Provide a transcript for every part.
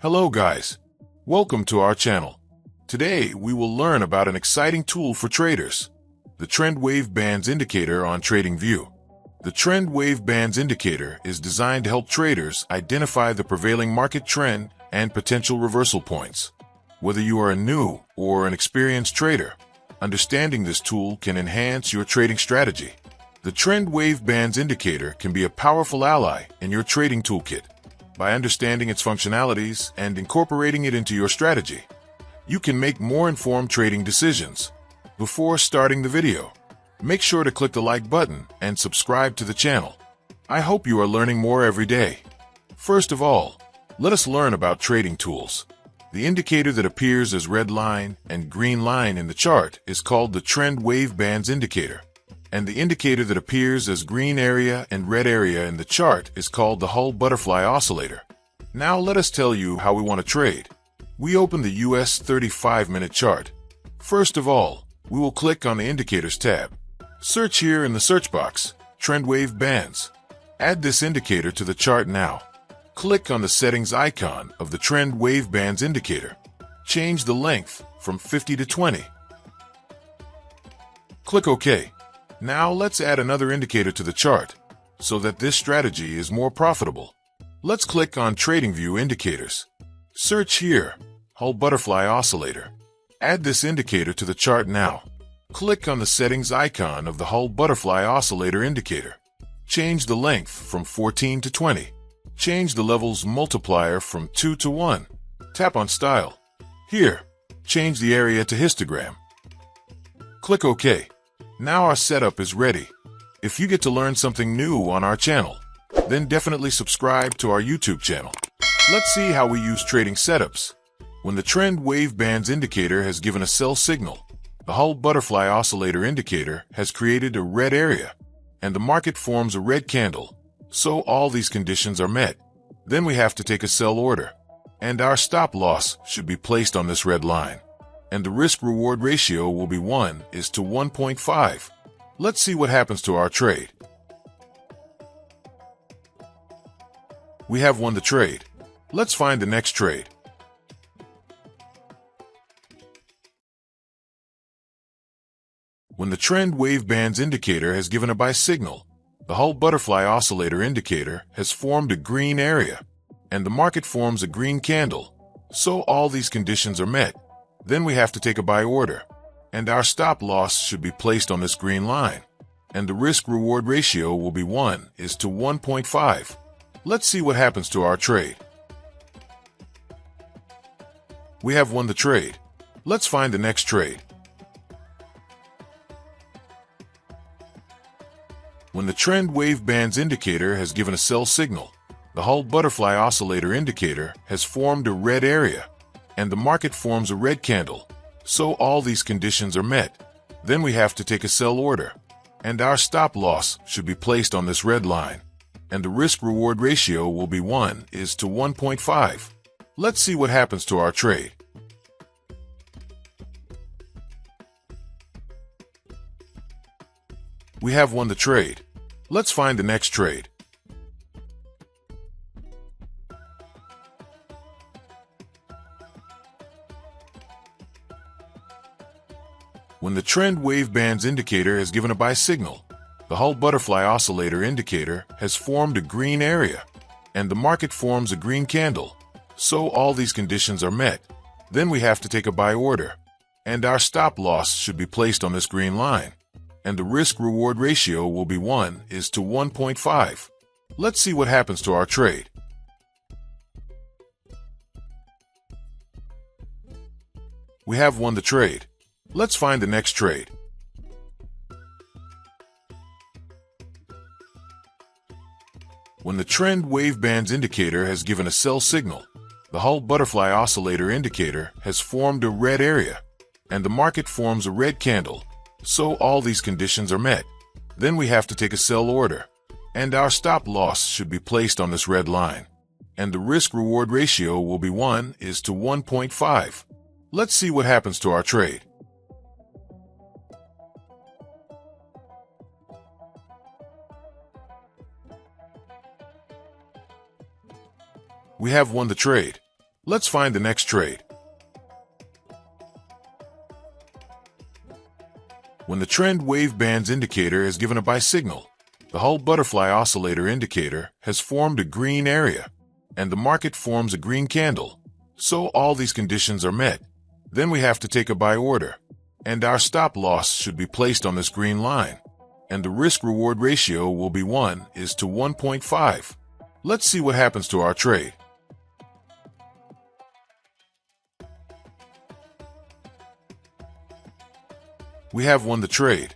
Hello guys, welcome to our channel. Today we will learn about an exciting tool for traders, the Trend Wave Bands Indicator on Tradingview. The Trend Wave Bands Indicator is designed to help traders identify the prevailing market trend and potential reversal points. Whether you are a new or an experienced trader, understanding this tool can enhance your trading strategy. The Trend Wave Bands Indicator can be a powerful ally in your trading toolkit. By understanding its functionalities and incorporating it into your strategy, you can make more informed trading decisions. Before starting the video, make sure to click the like button and subscribe to the channel. I hope you are learning more every day. First of all, let us learn about trading tools. The indicator that appears as red line and green line in the chart is called the Trend Wave Bands Indicator, and the indicator that appears as green area and red area in the chart is called the Hull Butterfly Oscillator. Now let us tell you how we want to trade. We open the US 35-minute chart. First of all, we will click on the Indicators tab. Search here in the search box, Trend Wave Bands. Add this indicator to the chart now. Click on the settings icon of the Trend Wave Bands Indicator. Change the length from 50 to 20. Click OK. Now let's add another indicator to the chart so that this strategy is more profitable. Let's click on Tradingview Indicators. Search here, Hull Butterfly Oscillator. Add this indicator to the chart now. Click on the settings icon of the Hull Butterfly Oscillator indicator. Change the length from 14 to 20. Change the levels multiplier from 2 to 1. Tap on Style. Here, change the area to histogram. Click OK. Now our setup is ready. If you get to learn something new on our channel, then definitely subscribe to our YouTube channel. Let's see how we use trading setups. When the Trend Wave Bands Indicator has given a sell signal, the Hull Butterfly Oscillator indicator has created a red area, and the market forms a red candle, so all these conditions are met. Then we have to take a sell order, and our stop loss should be placed on this red line, and the risk-reward ratio will be 1:1.5. Let's see what happens to our trade. We have won the trade. Let's find the next trade. When the Trend Wave Bands Indicator has given a buy signal, the Hull Butterfly Oscillator indicator has formed a green area, and the market forms a green candle, so all these conditions are met. Then we have to take a buy order, and our stop loss should be placed on this green line, and the risk-reward ratio will be 1:1.5. Let's see what happens to our trade. We have won the trade. Let's find the next trade. When the Trend Wave Bands Indicator has given a sell signal, the Hull Butterfly Oscillator indicator has formed a red area, and the market forms a red candle, so all these conditions are met. Then we have to take a sell order, and our stop loss should be placed on this red line, and the risk-reward ratio will be 1:1.5. Let's see what happens to our trade. We have won the trade. Let's find the next trade. When the Trend Wave Bands Indicator has given a buy signal, the Hull Butterfly Oscillator indicator has formed a green area, and the market forms a green candle, so all these conditions are met. Then we have to take a buy order, and our stop loss should be placed on this green line, and the risk-reward ratio will be 1:1.5. Let's see what happens to our trade. We have won the trade. Let's find the next trade. When the Trend Wave Bands Indicator has given a sell signal, the Hull Butterfly Oscillator indicator has formed a red area, and the market forms a red candle, so all these conditions are met. Then we have to take a sell order, and our stop loss should be placed on this red line, and the risk-reward ratio will be 1:1.5. Let's see what happens to our trade. We have won the trade. Let's find the next trade. When the trend wave bands indicator is given a buy signal, the Hull butterfly oscillator indicator has formed a green area, and the market forms a green candle. So all these conditions are met. Then we have to take a buy order, and our stop loss should be placed on this green line, and the risk-reward ratio will be 1:1.5. Let's see what happens to our trade. We have won the trade.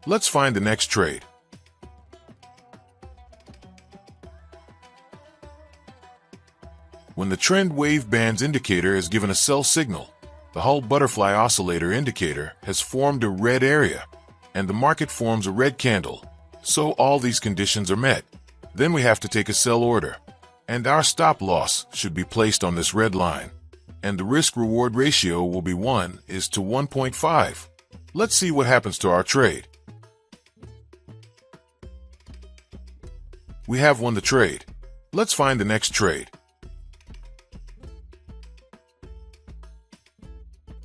Let's find the next trade. When the trend wave bands indicator is given a sell signal, the Hull butterfly oscillator indicator has formed a red area, and the market forms a red candle. So all these conditions are met. Then we have to take a sell order, and our stop loss should be placed on this red line, and the risk-reward ratio will be 1:1.5. Let's see what happens to our trade. We have won the trade. Let's find the next trade.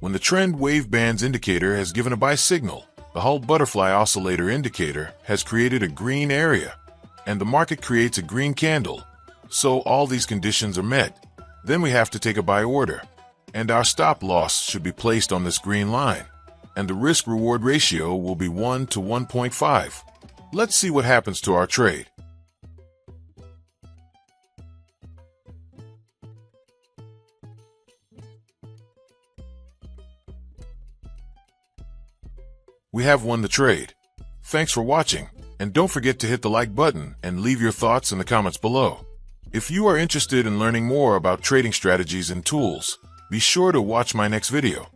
When the trend wave bands indicator has given a buy signal, the Hull butterfly oscillator indicator has created a green area, and the market creates a green candle. So all these conditions are met. Then we have to take a buy order, and our stop loss should be placed on this green line, and the risk-reward ratio will be 1:1.5. Let's see what happens to our trade. We have won the trade. Thanks for watching, and don't forget to hit the like button and leave your thoughts in the comments below. If you are interested in learning more about trading strategies and tools, be sure to watch my next video.